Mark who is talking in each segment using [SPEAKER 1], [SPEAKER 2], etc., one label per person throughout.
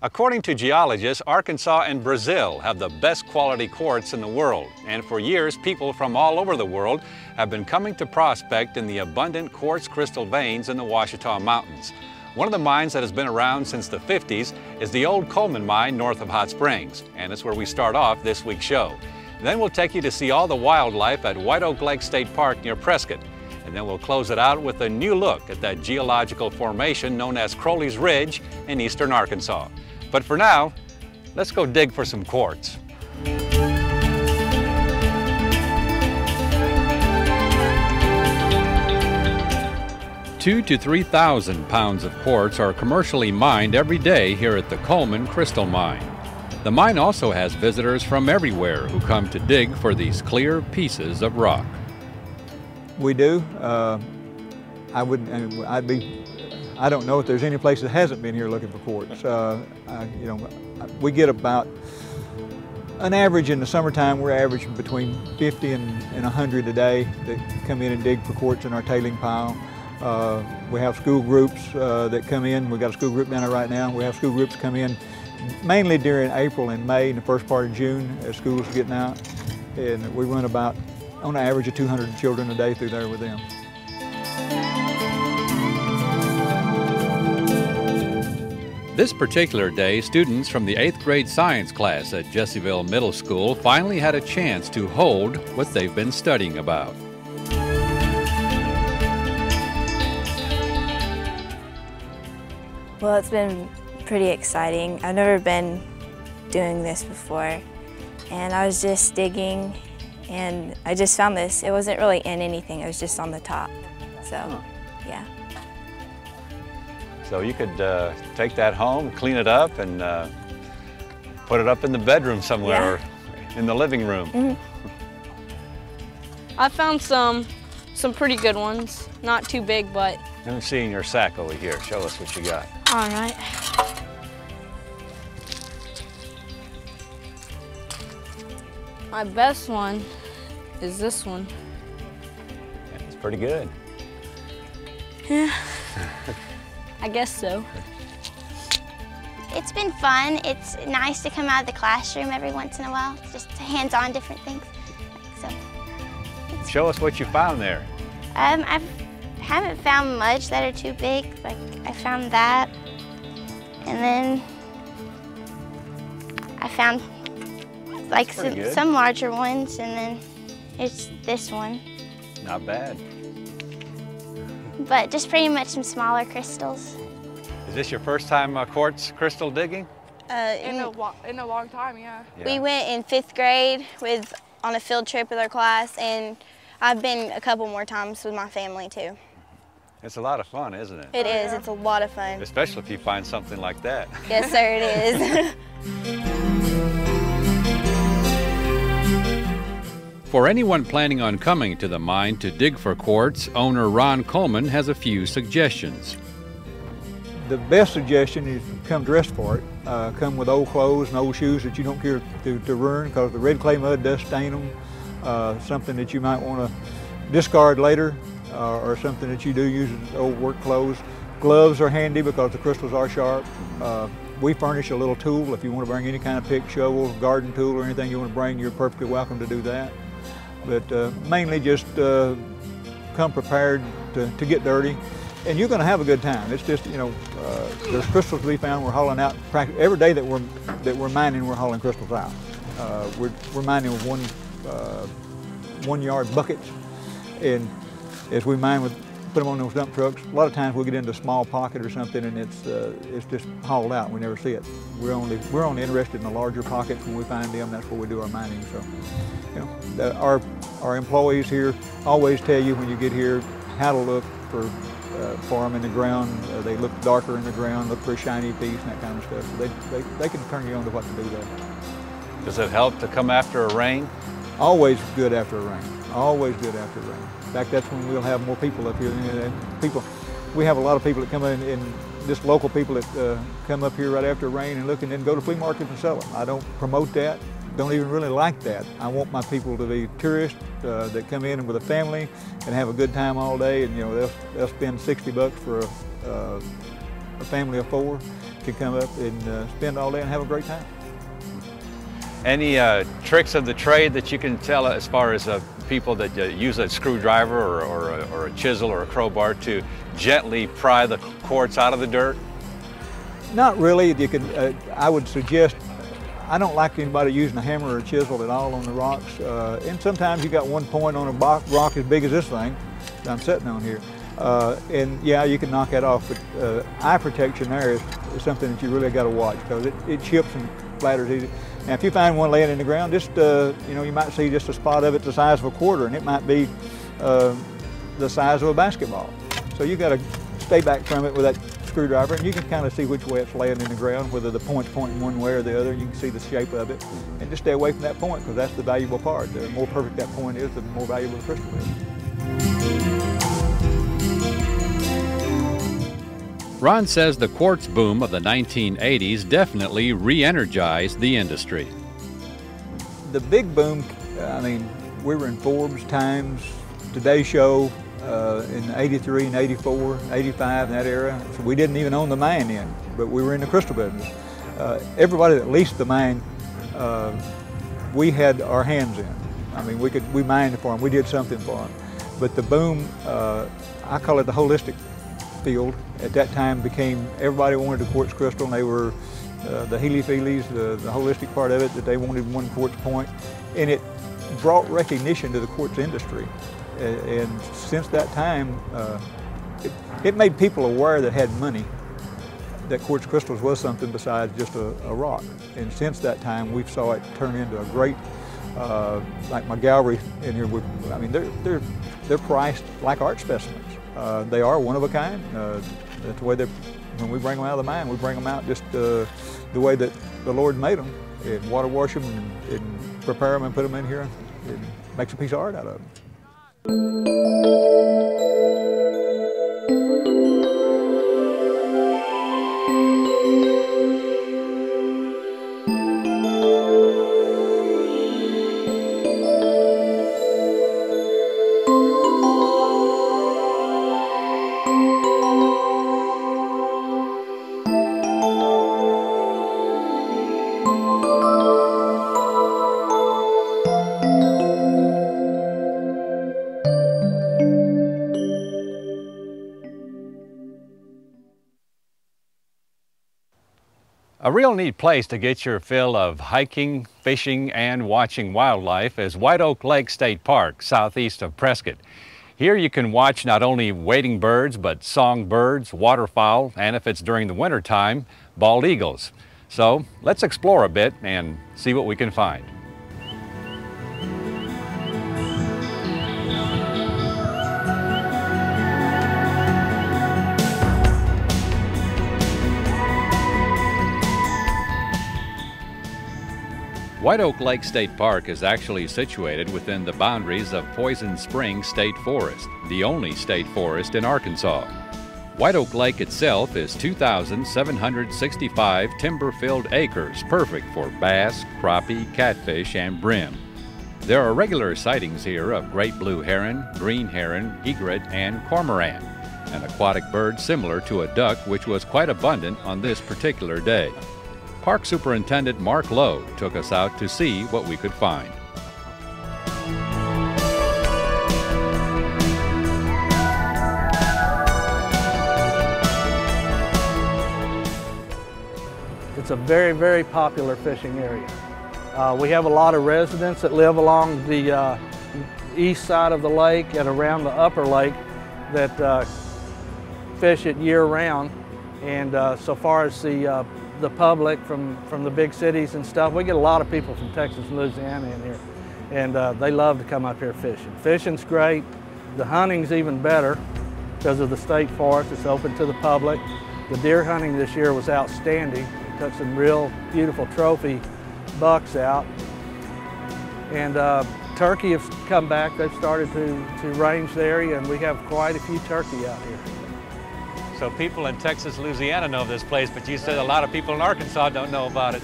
[SPEAKER 1] According to geologists, Arkansas and Brazil have the best quality quartz in the world, and for years people from all over the world have been coming to prospect in the abundant quartz crystal veins in the Ouachita Mountains. One of the mines that has been around since the 50s is the old Coleman Mine north of Hot Springs, and it's where we start off this week's show. Then we'll take you to see all the wildlife at White Oak Lake State Park near Prescott, and then we'll close it out with a new look at that geological formation known as Crowley's Ridge in eastern Arkansas. But for now, let's go dig for some quartz. 2,000 to 3,000 pounds of quartz are commercially mined every day here at the Coleman Crystal Mine. The mine also has visitors from everywhere who come to dig for these clear pieces of rock.
[SPEAKER 2] We do. I don't know if there's any place that hasn't been here looking for quartz. We get about an average in the summertime. We're averaging between 50 and 100 a day that come in and dig for quartz in our tailing pile. We have school groups that come in. We've got a school group down there right now. We have school groups come in mainly during April and May and the first part of June as schools are getting out. And we run about, on an average of 200 children a day through there with them.
[SPEAKER 1] This particular day, students from the 8th grade science class at Jesseville Middle School finally had a chance to hold what they've been studying about.
[SPEAKER 3] Well, it's been pretty exciting. I've never been doing this before, and I was just digging and I just found this. It wasn't really in anything, it was just on the top. So, yeah.
[SPEAKER 1] So you could take that home, clean it up, and put it up in the bedroom somewhere, or in the living room.
[SPEAKER 3] Mm-hmm.
[SPEAKER 4] I found some pretty good ones. Not too big, but...
[SPEAKER 1] Let me see in your sack over here. Show us what you got.
[SPEAKER 4] All right. My best one is this one.
[SPEAKER 1] It's pretty good.
[SPEAKER 4] Yeah. I guess so.
[SPEAKER 5] It's been fun. It's nice to come out of the classroom every once in a while, just hands-on different things. So,
[SPEAKER 1] show us what you found there.
[SPEAKER 5] I haven't found much that are too big. Like I found that, and then I found like some larger ones, and then it's this one.
[SPEAKER 1] Not bad.
[SPEAKER 5] But just pretty much some smaller crystals.
[SPEAKER 1] Is this your first time quartz crystal digging?
[SPEAKER 4] In a long time, yeah.
[SPEAKER 5] We went in 5th grade on a field trip with our class, and I've been a couple more times with my family too.
[SPEAKER 1] It's a lot of fun, isn't it?
[SPEAKER 5] It is. It's a lot of fun.
[SPEAKER 1] Especially if you find something like that.
[SPEAKER 5] Yes, sir, it is.
[SPEAKER 1] For anyone planning on coming to the mine to dig for quartz, owner Ron Coleman has a few suggestions.
[SPEAKER 2] The best suggestion is come dressed for it. Come with old clothes and old shoes that you don't care to ruin, because the red clay mud does stain them. Something that you might want to discard later, or something that you do use as old work clothes. Gloves are handy because the crystals are sharp. We furnish a little tool. If you want to bring any kind of pick, shovel, garden tool, or anything you want to bring, you're perfectly welcome to do that. But mainly just come prepared to get dirty, and you're going to have a good time. It's just, there's crystals to be found. We're hauling out every day that we're mining. We're hauling crystals out. We're mining with 1 yard buckets, and as we mine put them on those dump trucks, a lot of times we'll get into a small pocket or something, and it's just hauled out. We never see it. We're only interested in the larger pockets. When we find them, that's where we do our mining. So, our employees here always tell you when you get here how to look for them in the ground. They look darker in the ground, look for a shiny piece and that kind of stuff. So they can turn you on to what to do there.
[SPEAKER 1] Does it help to come after a rain?
[SPEAKER 2] Always good after a rain. Always good after a rain. In fact, that's when we'll have more people up here. We have a lot of people that come in, and just local people that come up here right after a rain and look, and then go to flea markets and sell them. I don't promote that. Don't even really like that. I want my people to be tourists that come in with a family and have a good time all day, and they'll spend $60 for a family of 4, can come up and spend all day and have a great time.
[SPEAKER 1] Any tricks of the trade that you can tell as far as people that use a screwdriver or a chisel or a crowbar to gently pry the quartz out of the dirt?
[SPEAKER 2] Not really. You can. I would suggest, I don't like anybody using a hammer or a chisel at all on the rocks. And sometimes you got one point on a rock as big as this thing that I'm sitting on here. And yeah, you can knock that off, but eye protection there is something that you really got to watch, because it chips and splatters easy. Now, if you find one laying in the ground, just you know, you might see just a spot of it the size of a quarter, and it might be the size of a basketball. So you got to stay back from it with that screwdriver, and you can kind of see which way it's laying in the ground, whether the point's pointing one way or the other. You can see the shape of it, and just stay away from that point, because that's the valuable part. The more perfect that point is, the more valuable the crystal is.
[SPEAKER 1] Ron says the quartz boom of the 1980s definitely re-energized the industry.
[SPEAKER 2] The big boom, I mean, we were in Forbes, Times, Today Show in 83 and 84, 85, in that era. So we didn't even own the mine then, but we were in the crystal business. Everybody that leased the mine, we had our hands in. I mean, we mined for them, we did something for them. But the boom, I call it the holistic field, at that time became, everybody wanted a quartz crystal, and they were the healy-feelies, the holistic part of it, that they wanted one quartz point, and it brought recognition to the quartz industry. And since that time, it made people aware that had money that quartz crystals was something besides just a rock. And since that time, we saw it turn into a great, like my gallery in here, I mean, they're priced like art specimens. They are one of a kind. That's the way when we bring them out of the mine, we bring them out just the way that the Lord made them, and water wash them and prepare them and put them in here, and makes a piece of art out of them.
[SPEAKER 1] A real neat place to get your fill of hiking, fishing, and watching wildlife is White Oak Lake State Park, southeast of Prescott. Here you can watch not only wading birds, but songbirds, waterfowl, and if it's during the winter time, bald eagles. So let's explore a bit and see what we can find. White Oak Lake State Park is actually situated within the boundaries of Poison Springs State Forest, the only state forest in Arkansas. White Oak Lake itself is 2,765 timber-filled acres, perfect for bass, crappie, catfish, and brim. There are regular sightings here of great blue heron, green heron, egret, and cormorant, an aquatic bird similar to a duck which was quite abundant on this particular day. Park Superintendent Mark Lowe took us out to see what we could find.
[SPEAKER 6] It's a very, very popular fishing area. We have a lot of residents that live along the east side of the lake and around the upper lake that fish it year-round. And so far as the public from the big cities and stuff, we get a lot of people from Texas and Louisiana in here, and they love to come up here fishing. Fishing's great. The hunting's even better because of the state forest. It's open to the public. The deer hunting this year was outstanding. We took some real beautiful trophy bucks out, and turkey have come back. They've started to range the area, and we have quite a few turkey out here.
[SPEAKER 1] So people in Texas, Louisiana know this place, but you said a lot of people in Arkansas don't know about it.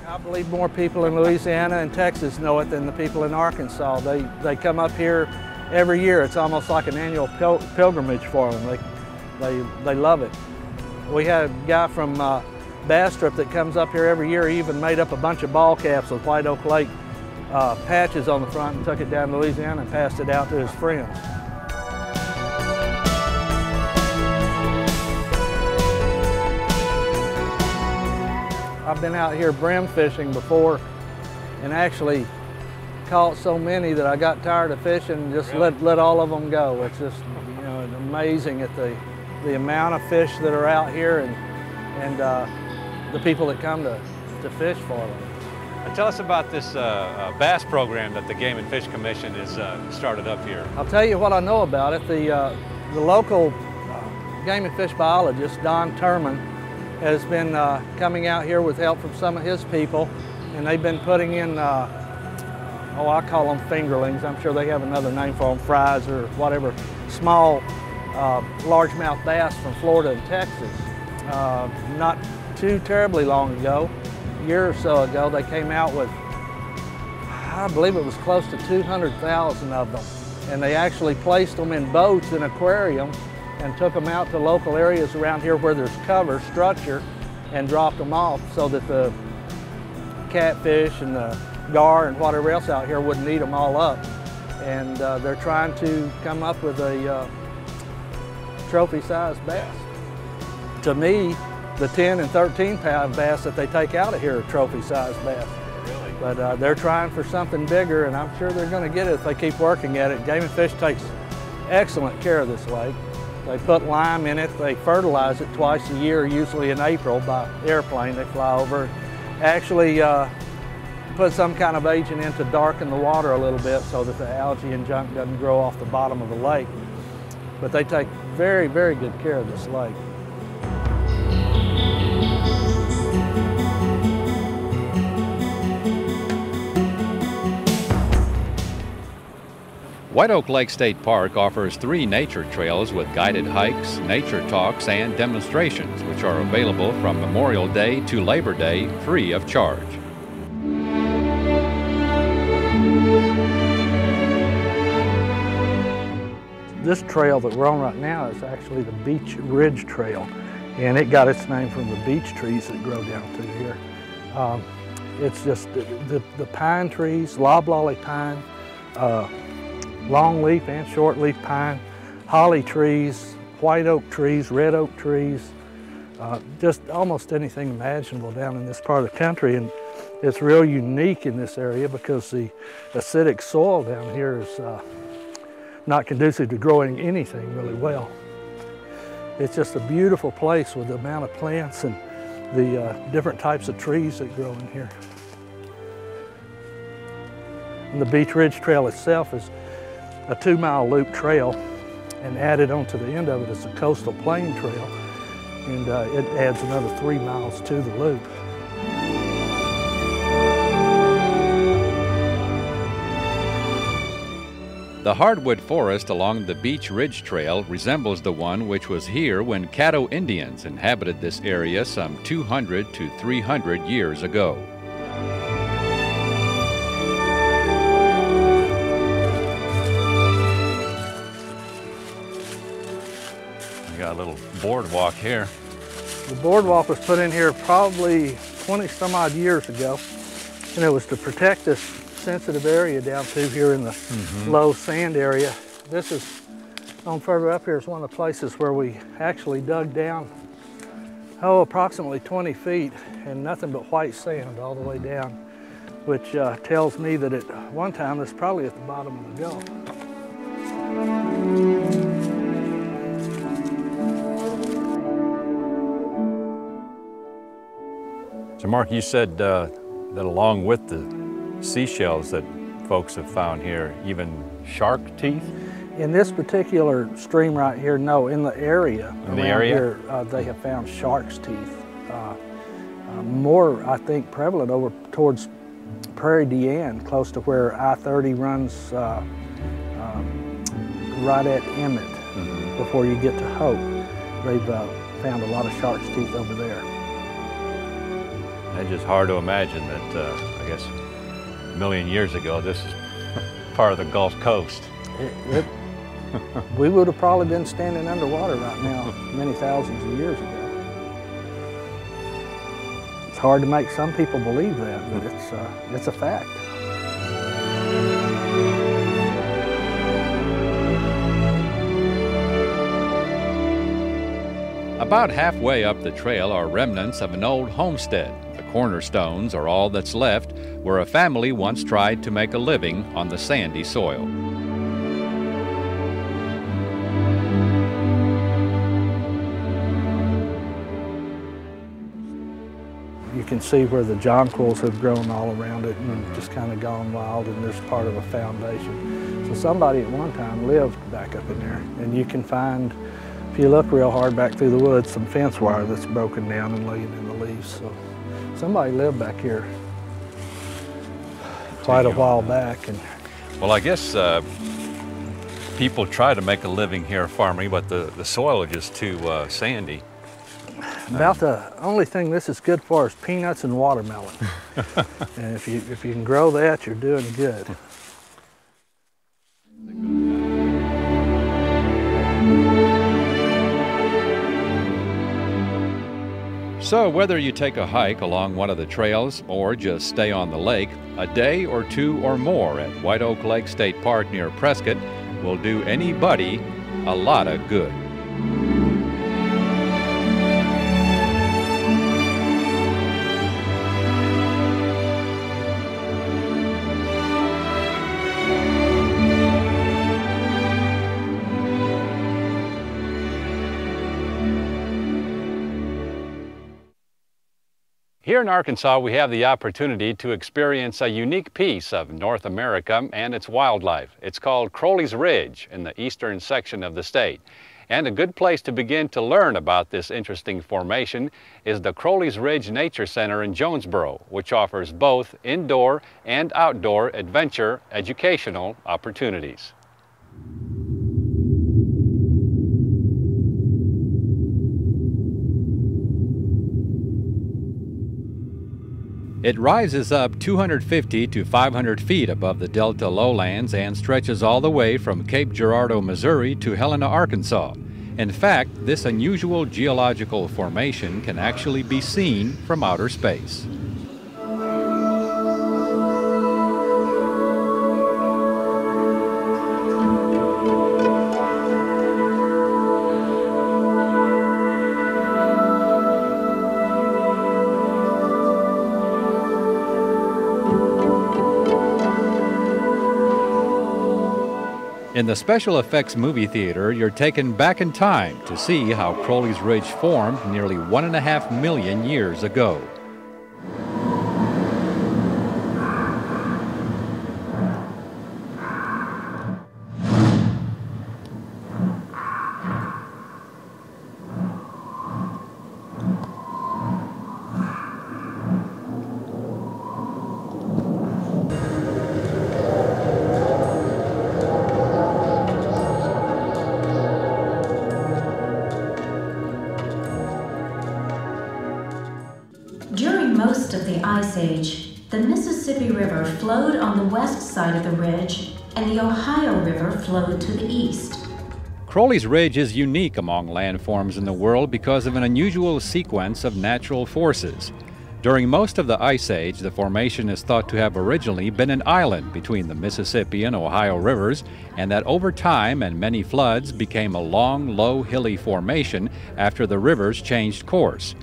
[SPEAKER 6] I believe more people in Louisiana and Texas know it than the people in Arkansas. They come up here every year. It's almost like an annual pilgrimage for them. They love it. We had a guy from bass strip that comes up here every year. He even made up a bunch of ball caps with White Oak Lake patches on the front and took it down to Louisiana and passed it out to his friends. I've been out here brim fishing before and actually caught so many that I got tired of fishing and just let all of them go. It's just, you know, amazing at the amount of fish that are out here and the people that come to fish for them.
[SPEAKER 1] Tell us about this bass program that the Game and Fish Commission has started up here.
[SPEAKER 6] I'll tell you what I know about it. The local game and fish biologist, Don Turman, has been coming out here with help from some of his people, and they've been putting in, I call them fingerlings. I'm sure they have another name for them, fries or whatever, small largemouth bass from Florida and Texas. Not too terribly long ago, a year or so ago, they came out with, I believe it was close to 200,000 of them. And they actually placed them in boats in aquariums and took them out to local areas around here where there's cover, structure, and dropped them off so that the catfish and the gar and whatever else out here wouldn't eat them all up. And they're trying to come up with a trophy-sized bass. To me, the 10 and 13 pound bass that they take out of here are trophy-sized bass.
[SPEAKER 1] Really?
[SPEAKER 6] But they're trying for something bigger, and I'm sure they're going to get it if they keep working at it. Game and Fish takes excellent care of this lake. They put lime in it. They fertilize it twice a year, usually in April by airplane. They fly over. Actually put some kind of agent in to darken the water a little bit so that the algae and junk doesn't grow off the bottom of the lake. But they take very, very good care of this lake.
[SPEAKER 1] White Oak Lake State Park offers 3 nature trails with guided hikes, nature talks, and demonstrations, which are available from Memorial Day to Labor Day free of charge.
[SPEAKER 6] This trail that we're on right now is actually the Beech Ridge Trail, and it got its name from the beech trees that grow down through here. It's just the pine trees, loblolly pine, longleaf and shortleaf pine, holly trees, white oak trees, red oak trees, just almost anything imaginable down in this part of the country. And it's real unique in this area because the acidic soil down here is not conducive to growing anything really well. It's just a beautiful place with the amount of plants and the different types of trees that grow in here. And the Beech Ridge Trail itself is a 2-mile loop trail, and added onto the end of it is a coastal plain trail, and it adds another 3 miles to the loop.
[SPEAKER 1] The hardwood forest along the Beech Ridge Trail resembles the one which was here when Caddo Indians inhabited this area some 200 to 300 years ago. We got a little boardwalk here.
[SPEAKER 6] The boardwalk was put in here probably 20 some odd years ago, and it was to protect this sensitive area down through here in the low sand area. This is, on further up here, is one of the places where we actually dug down, approximately 20 feet, and nothing but white sand all the way down, which tells me that at one time it's probably at the bottom of the Gulf.
[SPEAKER 1] So Mark, you said that along with the seashells that folks have found here, even shark teeth?
[SPEAKER 6] In this particular stream right here, no. In the area
[SPEAKER 1] here,
[SPEAKER 6] they have found shark's teeth. More, I think, prevalent over towards Prairie du Chien, close to where I-30 runs right at Emmett before you get to Hope. They've found a lot of shark's teeth over there.
[SPEAKER 1] It's just hard to imagine that, I guess, a million years ago, this is part of the Gulf Coast.
[SPEAKER 6] We would have probably been standing underwater right now many thousands of years ago. hard to make some people believe that, but it's a fact.
[SPEAKER 1] About halfway up the trail are remnants of an old homestead. The cornerstones are all that's left where a family once tried to make a living on the sandy soil.
[SPEAKER 6] You can see where the jonquils have grown all around it and just kind of gone wild, and there's part of a foundation. So somebody at one time lived back up in there, and you can find, if you look real hard back through the woods, some fence wire that's broken down and laying in the leaves. So somebody lived back here quite a while back. And
[SPEAKER 1] well, I guess people try to make a living here farming, but the soil is just too sandy.
[SPEAKER 6] About the only thing this is good for is peanuts and watermelon. And if you can grow that, you're doing good.
[SPEAKER 1] So whether you take a hike along one of the trails or just stay on the lake, a day or two or more at White Oak Lake State Park near Prescott will do anybody a lot of good. Here in Arkansas, we have the opportunity to experience a unique piece of North America and its wildlife. It's called Crowley's Ridge in the eastern section of the state. And a good place to begin to learn about this interesting formation is the Crowley's Ridge Nature Center in Jonesboro, which offers both indoor and outdoor adventure educational opportunities. It rises up 250 to 500 feet above the Delta lowlands and stretches all the way from Cape Girardeau, Missouri to Helena, Arkansas. In fact, this unusual geological formation can actually be seen from outer space. In the special effects movie theater, you're taken back in time to see how Crowley's Ridge formed nearly 1.5 million years ago.
[SPEAKER 7] During most of the Ice Age, the Mississippi River flowed on the west side of the ridge, and the Ohio River flowed to the east.
[SPEAKER 1] Crowley's Ridge is unique among landforms in the world because of an unusual sequence of natural forces. During most of the Ice Age, the formation is thought to have originally been an island between the Mississippi and Ohio rivers, and that over time and many floods became a long, low, hilly formation after the rivers changed course.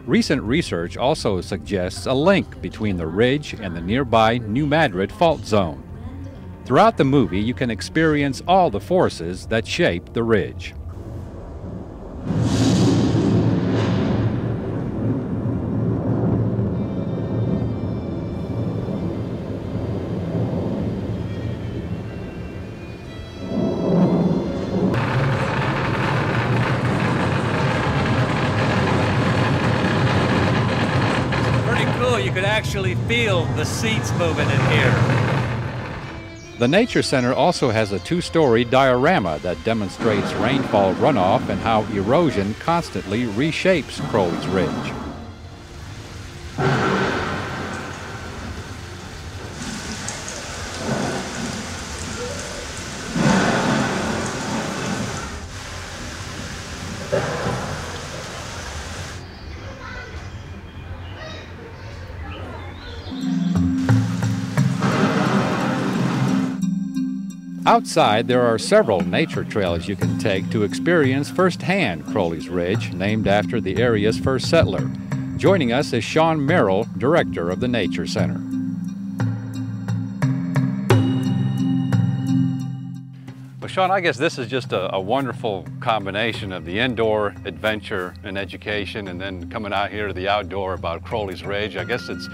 [SPEAKER 1] Recent research also suggests a link between the ridge and the nearby New Madrid fault zone. Throughout the movie, you can experience all the forces that shape the ridge. You could actually feel the seats moving in here. The Nature Center also has a two-story diorama that demonstrates rainfall runoff and how erosion constantly reshapes Crowley's Ridge. Outside, there are several nature trails you can take to experience firsthand Crowley's Ridge, named after the area's first settler. Joining us is Sean Merrill, director of the Nature Center. Well, Sean, I guess this is just a wonderful combination of the indoor adventure and education, and then coming out here to the outdoor about Crowley's Ridge. I guess it's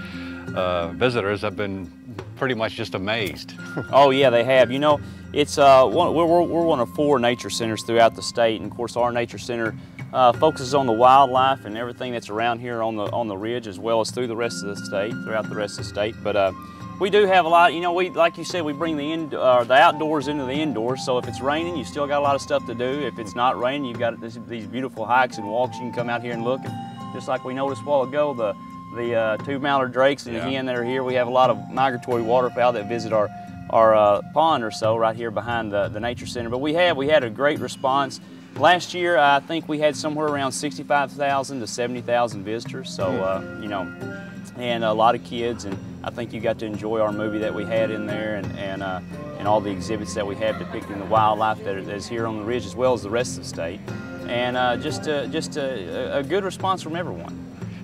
[SPEAKER 1] visitors have been pretty much just amazed.
[SPEAKER 8] Oh yeah, they have. You know, it's we're one of 4 nature centers throughout the state, and of course our nature center focuses on the wildlife and everything that's around here on the ridge, as well as through the rest of the state, throughout the rest of the state. But we do have a lot. You know, like you said, we bring the outdoors into the indoors. So if it's raining, you still got a lot of stuff to do. If it's not raining, you've got these beautiful hikes and walks. You can come out here and look. And just like we noticed a while ago, the 2 mallard drakes and the hen that are here. We have a lot of migratory waterfowl that visit our pond or so right here behind the nature center. But we had a great response. Last year, I think we had somewhere around 65,000 to 70,000 visitors. So you know, and a lot of kids, and I think you got to enjoy our movie that we had in there, and all the exhibits that we have depicting the wildlife that is here on the ridge, as well as the rest of the state, and just a good response from everyone.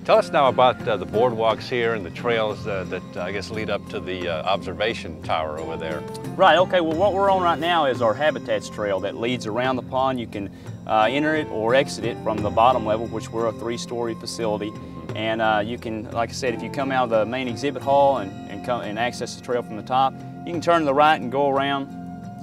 [SPEAKER 1] Tell us now about the boardwalks here and the trails that I guess lead up to the observation tower over there.
[SPEAKER 8] Right, okay, well what we're on right now is our habitats trail that leads around the pond. You can enter it or exit it from the bottom level, which we're a 3-story facility. And you can, like I said, if you come out of the main exhibit hall and come and access the trail from the top, you can turn to the right and go around.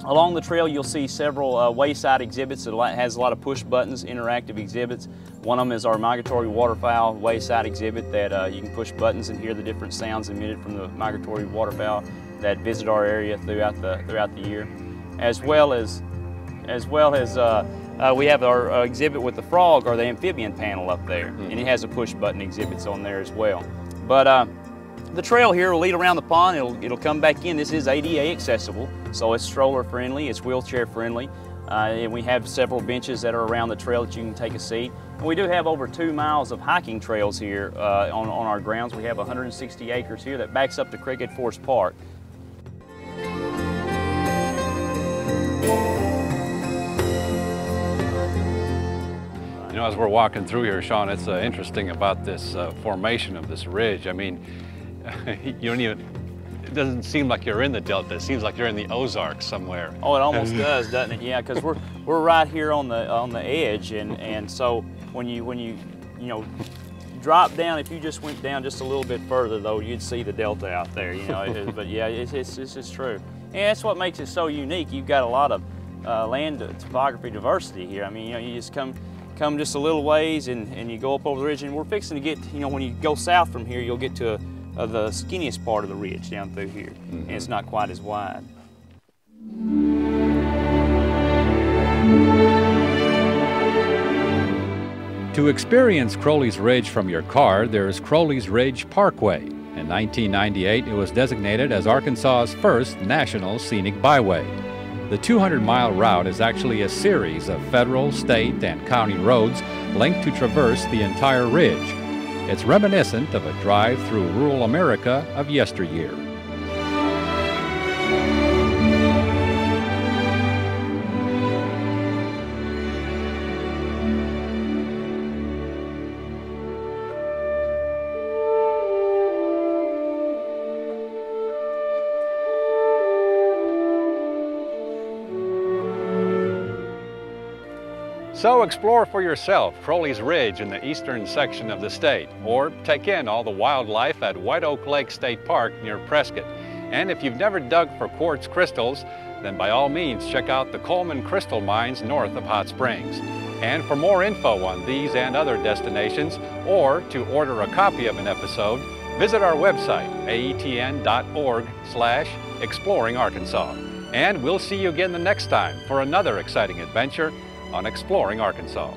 [SPEAKER 8] Along the trail, you'll see several wayside exhibits that has a lot of push buttons, interactive exhibits. One of them is our migratory waterfowl wayside exhibit that you can push buttons and hear the different sounds emitted from the migratory waterfowl that visit our area throughout the year, as well as we have our exhibit with the frog, or the amphibian panel up there, and it has a push button exhibits on there as well. But the trail here will lead around the pond. It'll come back in. This is ADA accessible, so it's stroller friendly, it's wheelchair friendly, and we have several benches that are around the trail that you can take a seat. And we do have over 2 miles of hiking trails here on our grounds. We have 160 acres here that backs up to Cricket Forest Park.
[SPEAKER 1] You know, as we're walking through here, Sean, it's interesting about this formation of this ridge. I mean, you don't even, it doesn't seem like you're in the Delta. It seems like you're in the Ozarks somewhere.
[SPEAKER 8] Oh, it almost does, doesn't it? Yeah, because we're right here on the edge, and so when you drop down, if you just went down just a little bit further though, you'd see the Delta out there. You know, but yeah, it's true. And that's what makes it so unique. You've got a lot of land topography diversity here. I mean, you know, you just come just a little ways and you go up over the ridge, and we're fixing to get, you know, when you go south from here, you'll get to the skinniest part of the ridge down through here, and it's not quite as wide.
[SPEAKER 1] To experience Crowley's Ridge from your car, there's Crowley's Ridge Parkway. In 1998, it was designated as Arkansas's first national scenic byway. The 200-mile route is actually a series of federal, state, and county roads linked to traverse the entire ridge. It's reminiscent of a drive through rural America of yesteryear. So explore for yourself Crowley's Ridge in the eastern section of the state, or take in all the wildlife at White Oak Lake State Park near Prescott. And if you've never dug for quartz crystals, then by all means check out the Coleman crystal mines north of Hot Springs. And for more info on these and other destinations, or to order a copy of an episode, visit our website, aetn.org/exploringarkansas. And we'll see you again the next time for another exciting adventure on Exploring Arkansas.